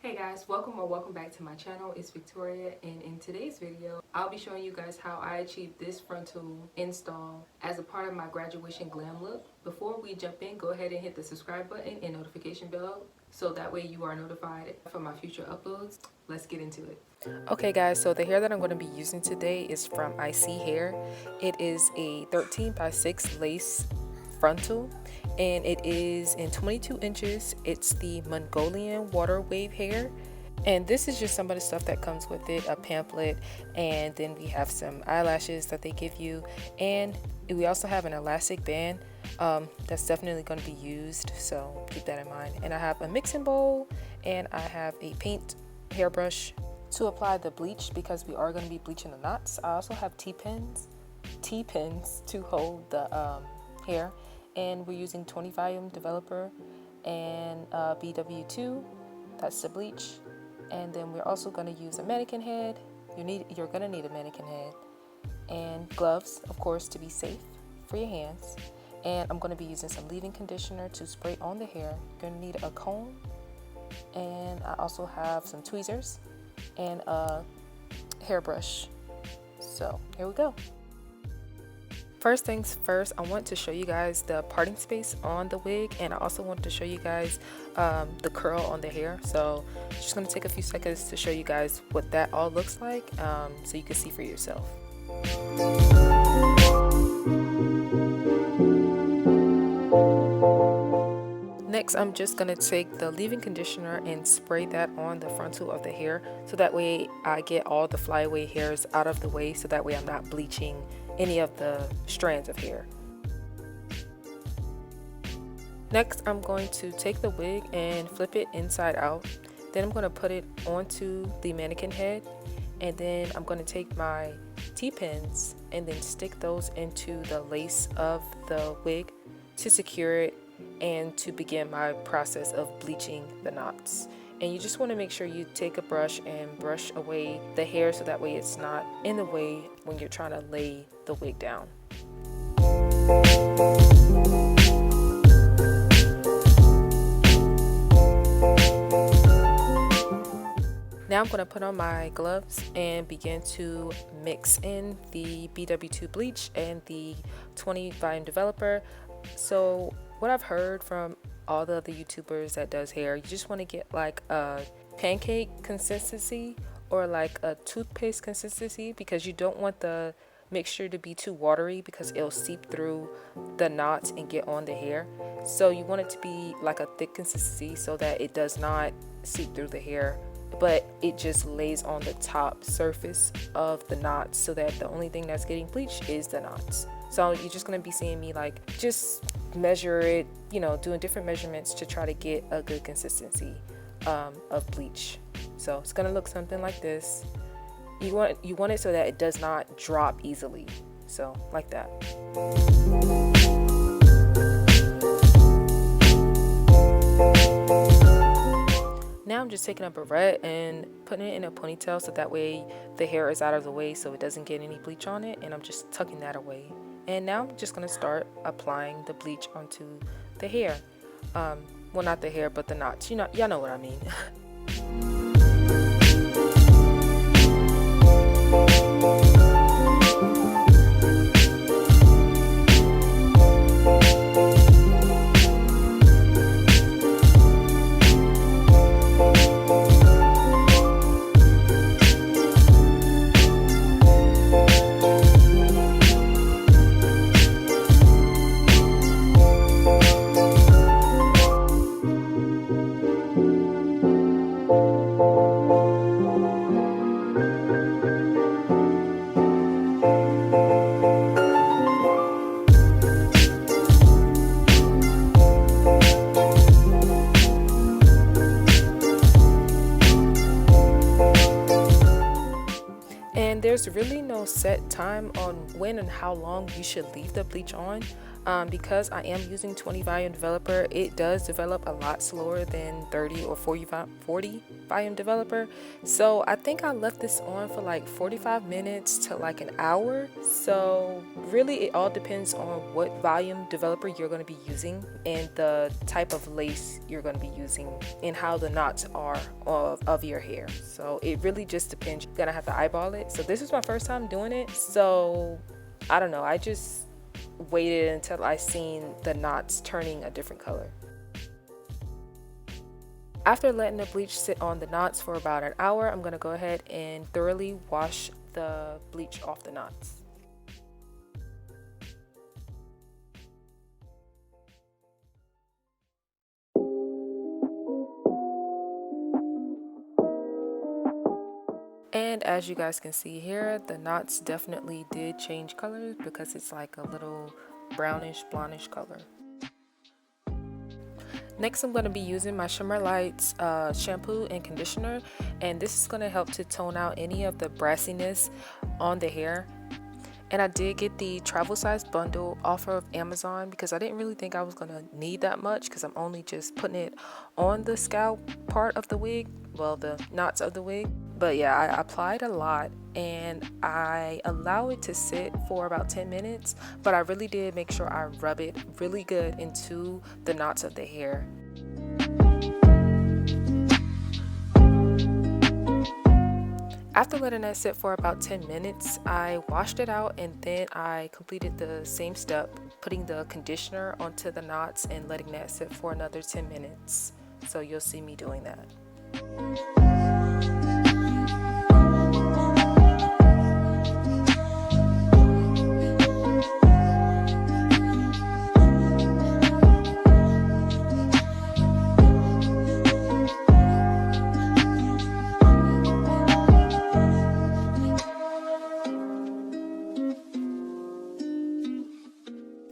Hey guys, welcome back to my channel. It's Victoria, and in today's video I'll be showing you guys how I achieved this frontal install as a part of my graduation glam look. Before we jump in, go ahead and hit the subscribe button and notification bell so that way you are notified for my future uploads. Let's get into it. Okay guys, so the hair that I'm going to be using today is from ISEE Hair. It is a 13x6 lace frontal and it is in 22 inches. It's the Mongolian water wave hair, and this is just some of the stuff that comes with it: a pamphlet, and then we have some eyelashes that they give you, and we also have an elastic band that's definitely going to be used, so keep that in mind. And I have a mixing bowl, and I have a paint hairbrush to apply the bleach because we are going to be bleaching the knots. I also have T-pins to hold the hair, and we're using 20 volume developer and BW2, that's the bleach. And then we're also going to use a mannequin head. You're going to need a mannequin head, and gloves, of course, to be safe for your hands. And I'm going to be using some leave-in conditioner to spray on the hair. You're going to need a comb, and I also have some tweezers and a hairbrush. So here we go. First things first, I want to show you guys the parting space on the wig, and I also want to show you guys the curl on the hair. So just going to take a few seconds to show you guys what that all looks like, so you can see for yourself. Next, I'm just going to take the leave-in conditioner and spray that on the frontal of the hair, so that way I get all the flyaway hairs out of the way, so that way I'm not bleaching any of the strands of hair. Next, I'm going to take the wig and flip it inside out. Then I'm going to put it onto the mannequin head, and then I'm going to take my T-pins and then stick those into the lace of the wig to secure it and to begin my process of bleaching the knots. And you just want to make sure you take a brush and brush away the hair so that way it's not in the way when you're trying to lay the wig down. Now I'm going to put on my gloves and begin to mix in the BW2 bleach and the 20 volume developer. So what I've heard from all the other YouTubers that does hair, you just want to get like a pancake consistency or like a toothpaste consistency, because you don't want the mixture to be too watery because it'll seep through the knots and get on the hair. So you want it to be like a thick consistency so that it does not seep through the hair, but it just lays on the top surface of the knots, so that the only thing that's getting bleached is the knots. So you're just going to be seeing me like just measure it, you know, doing different measurements to try to get a good consistency of bleach. So it's going to look something like this. You want it so that it does not drop easily. So like that. Now I'm just taking a barrette and putting it in a ponytail so that way the hair is out of the way so it doesn't get any bleach on it, and I'm just tucking that away. And now I'm just going to start applying the bleach onto the hair. Well, not the hair, but the knots. You know, y'all know what I mean. There's really no set time on when and how long you should leave the bleach on. Because I am using 20 volume developer, it does develop a lot slower than 30 or 40 volume developer. So I think I left this on for like 45 minutes to like an hour. So really it all depends on what volume developer you're going to be using and the type of lace you're going to be using and how the knots are of your hair. So it really just depends. You're going to have to eyeball it. So this is my first time doing it. So I don't know. I just waited until I seen the knots turning a different color. After letting the bleach sit on the knots for about an hour, I'm going to go ahead and thoroughly wash the bleach off the knots. And as you guys can see here, the knots definitely did change colors because it's like a little brownish, blondish color. Next, I'm going to be using my Shimmer Lights shampoo and conditioner, and this is going to help to tone out any of the brassiness on the hair. And I did get the travel size bundle off of Amazon because I didn't really think I was going to need that much because I'm only just putting it on the scalp part of the wig, well, the knots of the wig. But yeah, I applied a lot and I allow it to sit for about 10 minutes, but I really did make sure I rub it really good into the knots of the hair. After letting that sit for about 10 minutes, I washed it out and then I completed the same step, putting the conditioner onto the knots and letting that sit for another 10 minutes. So you'll see me doing that.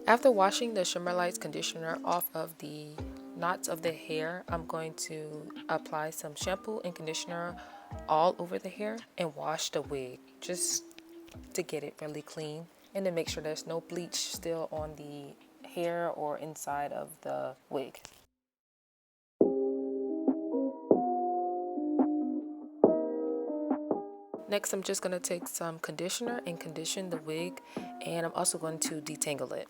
After washing the Shimmer Lights conditioner off of the knots of the hair, I'm going to apply some shampoo and conditioner all over the hair and wash the wig just to get it really clean and to make sure there's no bleach still on the hair or inside of the wig. Next, I'm just going to take some conditioner and condition the wig, and I'm also going to detangle it.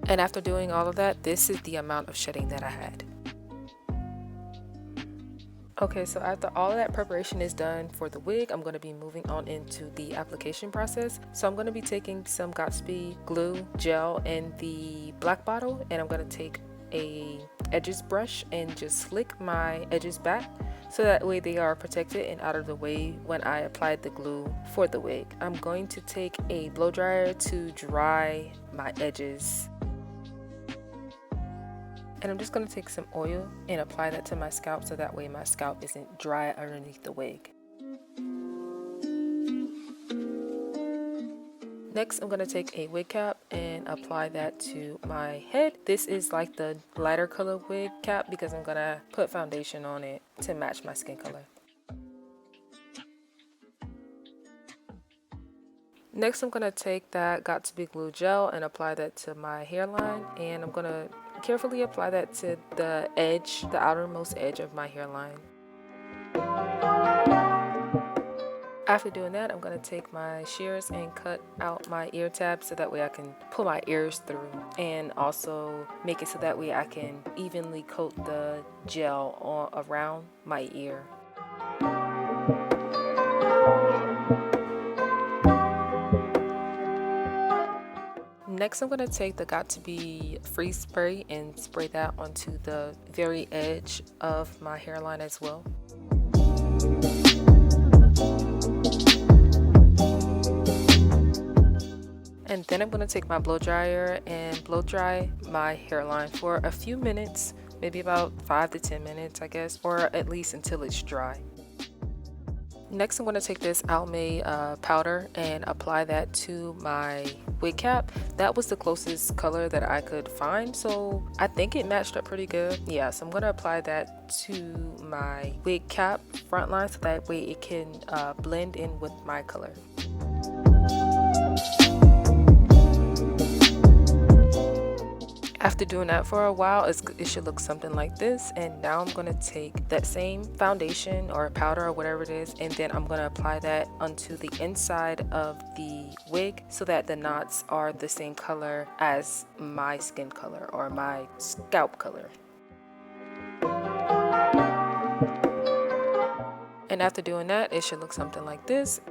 And after doing all of that, this is the amount of shedding that I had. Okay, so after all of that preparation is done for the wig, I'm going to be moving on into the application process. So I'm going to be taking some Gatsby glue gel in the black bottle, and I'm going to take a edges brush and just flick my edges back so that way they are protected and out of the way when I applied the glue for the wig. I'm going to take a blow dryer to dry my edges. And I'm just going to take some oil and apply that to my scalp so that way my scalp isn't dry underneath the wig. Next, I'm going to take a wig cap and apply that to my head. This is like the lighter color wig cap because I'm going to put foundation on it to match my skin color. Next, I'm going to take that Gatsby glue gel and apply that to my hairline, and I'm going to carefully apply that to the edge, the outermost edge of my hairline. After doing that, I'm going to take my shears and cut out my ear tabs so that way I can pull my ears through, and also make it so that way I can evenly coat the gel around my ear. Next, I'm going to take the Gatsby freeze spray and spray that onto the very edge of my hairline as well. And then I'm going to take my blow dryer and blow dry my hairline for a few minutes, maybe about 5 to 10 minutes, I guess, or at least until it's dry. Next, I'm going to take this Almay powder and apply that to my wig cap. That was the closest color that I could find, so I think it matched up pretty good. Yeah, so I'm going to apply that to my wig cap front line so that way it can blend in with my color. After doing that for a while, it should look something like this. And now I'm going to take that same foundation or powder or whatever it is, and then I'm going to apply that onto the inside of the wig so that the knots are the same color as my skin color or my scalp color. And after doing that, it should look something like this.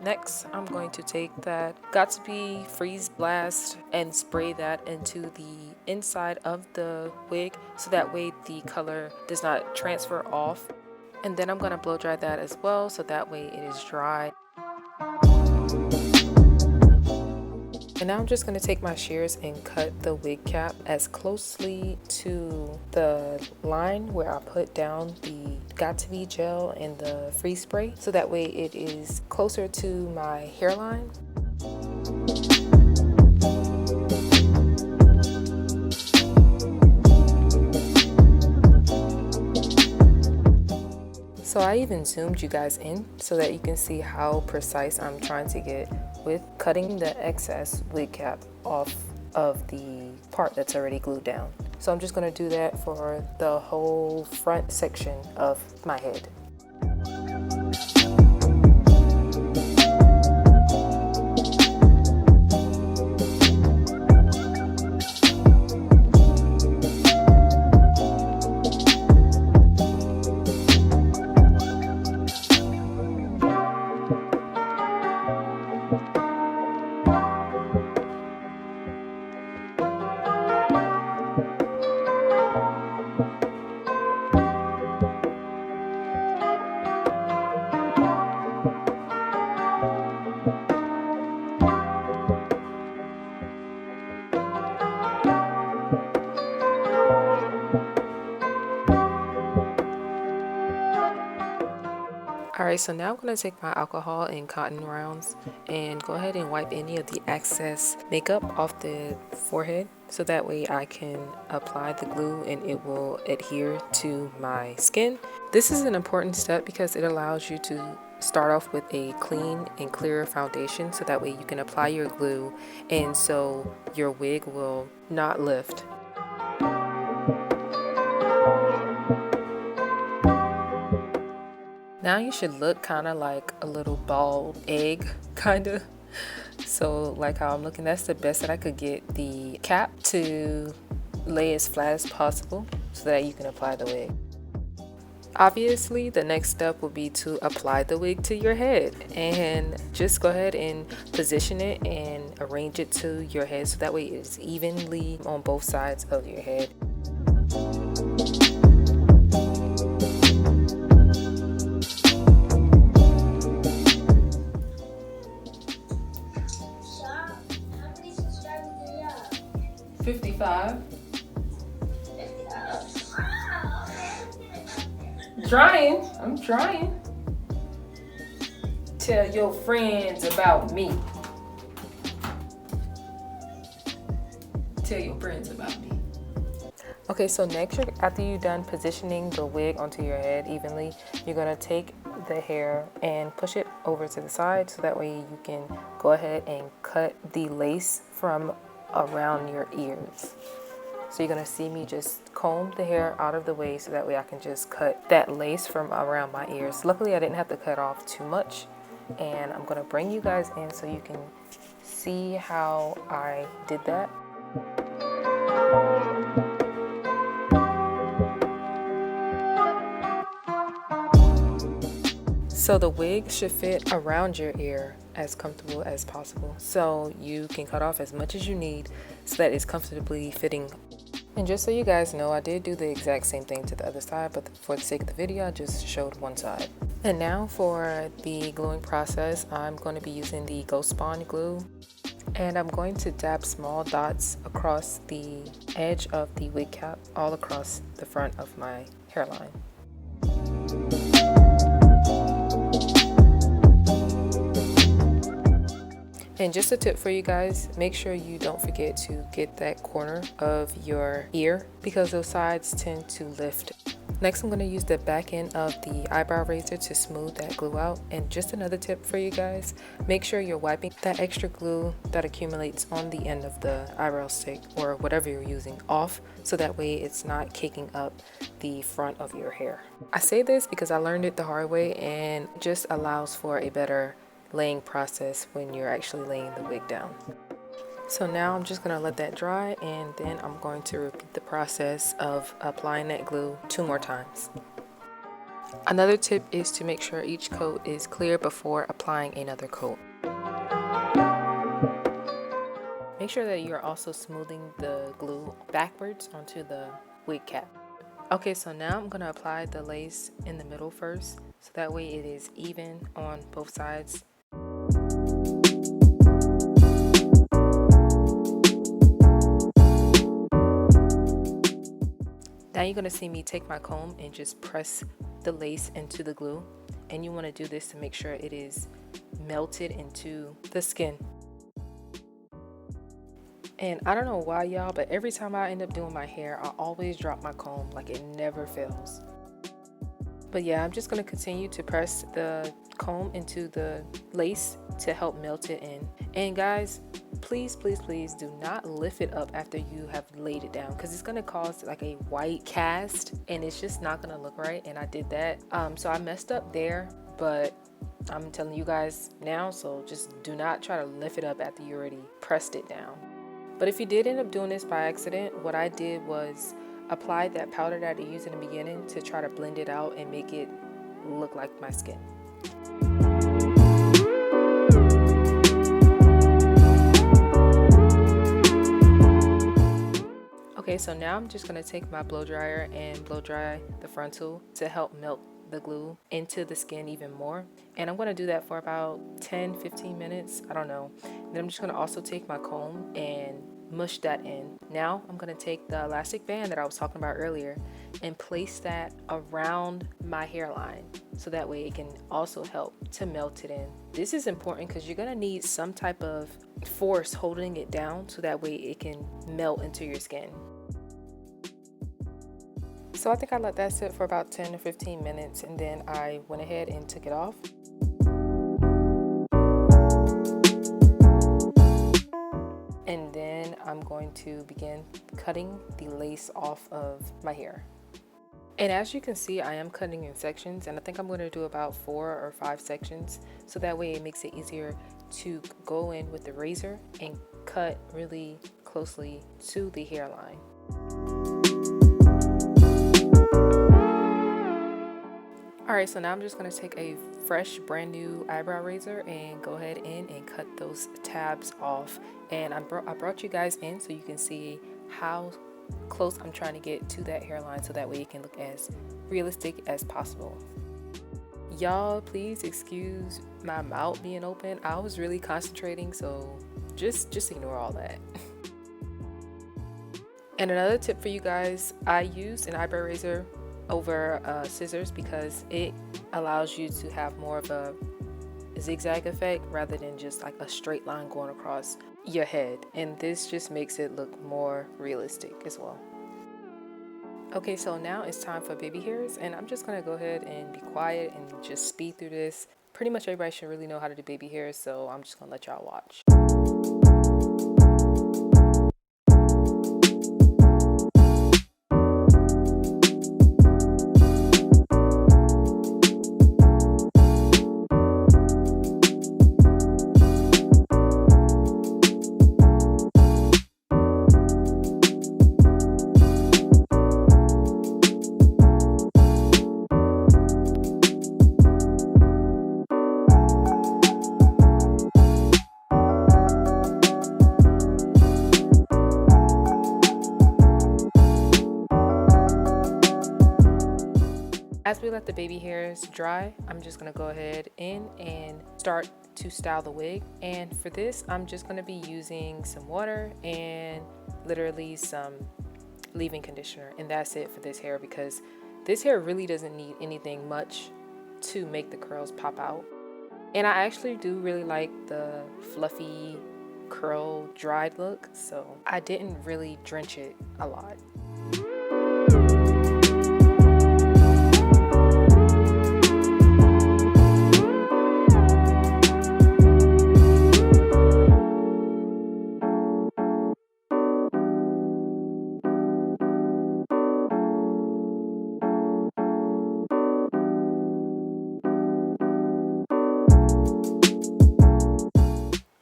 Next, I'm going to take that Got2b Freeze Blast and spray that into the inside of the wig so that way the color does not transfer off. And then I'm going to blow dry that as well so that way it is dry. And now I'm just going to take my shears and cut the wig cap as closely to the line where I put down the Got2b gel and the freeze spray so that way it is closer to my hairline. So I even zoomed you guys in so that you can see how precise I'm trying to get with cutting the excess wig cap off of the part that's already glued down. So I'm just going to do that for the whole front section of my head. Alright, so now I'm going to take my alcohol and cotton rounds and go ahead and wipe any of the excess makeup off the forehead so that way I can apply the glue and it will adhere to my skin. This is an important step because it allows you to start off with a clean and clear foundation so that way you can apply your glue and so your wig will not lift. Now you should look kind of like a little bald egg, kind of. So like how I'm looking, that's the best that I could get the cap to lay as flat as possible so that you can apply the wig. Obviously, the next step will be to apply the wig to your head and just go ahead and position it and arrange it to your head so that way it's evenly on both sides of your head. I'm trying. Tell your friends about me. Tell your friends about me. Okay, so next, after you're done positioning the wig onto your head evenly, you're gonna take the hair and push it over to the side so that way you can go ahead and cut the lace from around your ears. So you're gonna see me just comb the hair out of the way so that way I can just cut that lace from around my ears. Luckily I didn't have to cut off too much, and I'm gonna bring you guys in so you can see how I did that. So the wig should fit around your ear as comfortable as possible. So you can cut off as much as you need so that it's comfortably fitting. And just so you guys know, I did do the exact same thing to the other side, but for the sake of the video, I just showed one side. And now for the gluing process, I'm going to be using the Ghost Spawn glue. And I'm going to dab small dots across the edge of the wig cap, all across the front of my hairline. And just a tip for you guys, make sure you don't forget to get that corner of your ear because those sides tend to lift. Next, I'm going to use the back end of the eyebrow razor to smooth that glue out. And just another tip for you guys, make sure you're wiping that extra glue that accumulates on the end of the eyebrow stick or whatever you're using off, so that way it's not caking up the front of your hair. I say this because I learned it the hard way, and it just allows for a better laying process when you're actually laying the wig down. So now I'm just going to let that dry, and then I'm going to repeat the process of applying that glue 2 more times. Another tip is to make sure each coat is clear before applying another coat. Make sure that you're also smoothing the glue backwards onto the wig cap. Okay, so now I'm going to apply the lace in the middle first, so that way it is even on both sides. Now you're going to see me take my comb and just press the lace into the glue, and you want to do this to make sure it is melted into the skin. And I don't know why y'all, but every time I end up doing my hair, I always drop my comb, like it never fails. But yeah, I'm just going to continue to press the comb into the lace to help melt it in. And guys, please do not lift it up after you have laid it down, because it's going to cause like a white cast and it's just not going to look right. And I did that, so I messed up there, but I'm telling you guys now, so just do not try to lift it up after you already pressed it down. But if you did end up doing this by accident, what I did was apply that powder that I used in the beginning to try to blend it out and make it look like my skin. Okay, so now I'm just going to take my blow dryer and blow dry the frontal to help melt the glue into the skin even more. And I'm going to do that for about 10-15 minutes, I don't know. Then I'm just going to also take my comb and mush that in. Now I'm going to take the elastic band that I was talking about earlier and place that around my hairline, so that way it can also help to melt it in. This is important because you're going to need some type of force holding it down, so that way it can melt into your skin. So I think I let that sit for about 10 to 15 minutes, and then I went ahead and took it off. And then I'm going to begin cutting the lace off of my hair. And as you can see, I am cutting in sections, and I think I'm going to do about 4 or 5 sections, so that way it makes it easier to go in with the razor and cut really closely to the hairline. Alright, so now I'm just going to take a fresh brand new eyebrow razor and go ahead in and cut those tabs off. And I brought you guys in so you can see how close I'm trying to get to that hairline, so that way it can look as realistic as possible. Y'all, please excuse my mouth being open. I was really concentrating, so just ignore all that. And another tip for you guys, I used an eyebrow razor over scissors because it allows you to have more of a zigzag effect rather than just like a straight line going across your head, and this just makes it look more realistic as well. Okay, so now it's time for baby hairs, and I'm just gonna go ahead and be quiet and just speed through this. Pretty much everybody should really know how to do baby hairs, so I'm just gonna let y'all watch. As we let the baby hairs dry, I'm just gonna go ahead in and start to style the wig. And for this, I'm just gonna be using some water and literally some leave-in conditioner, and that's it for this hair, because this hair really doesn't need anything much to make the curls pop out. And I actually do really like the fluffy curl dried look, so I didn't really drench it a lot.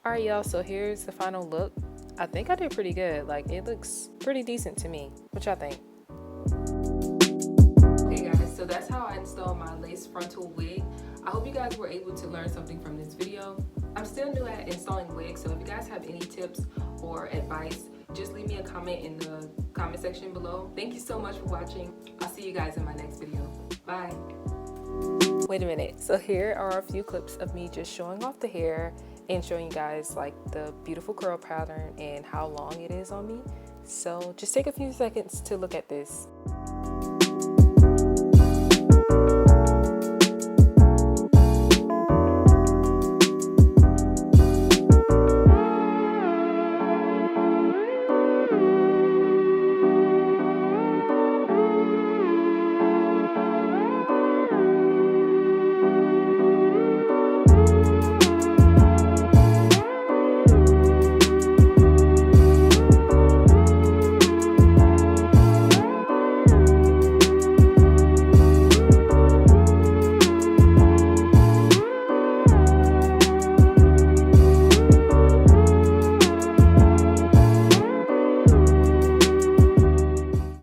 Alright y'all, so here's the final look. I think I did pretty good. Like, it looks pretty decent to me. What y'all think? Okay guys, so that's how I installed my lace frontal wig. I hope you guys were able to learn something from this video. I'm still new at installing wigs, so if you guys have any tips or advice, just leave me a comment in the comment section below. Thank you so much for watching. I'll see you guys in my next video. Bye. Wait a minute, so here are a few clips of me just showing off the hair and showing you guys like the beautiful curl pattern and how long it is on me. So just take a few seconds to look at this.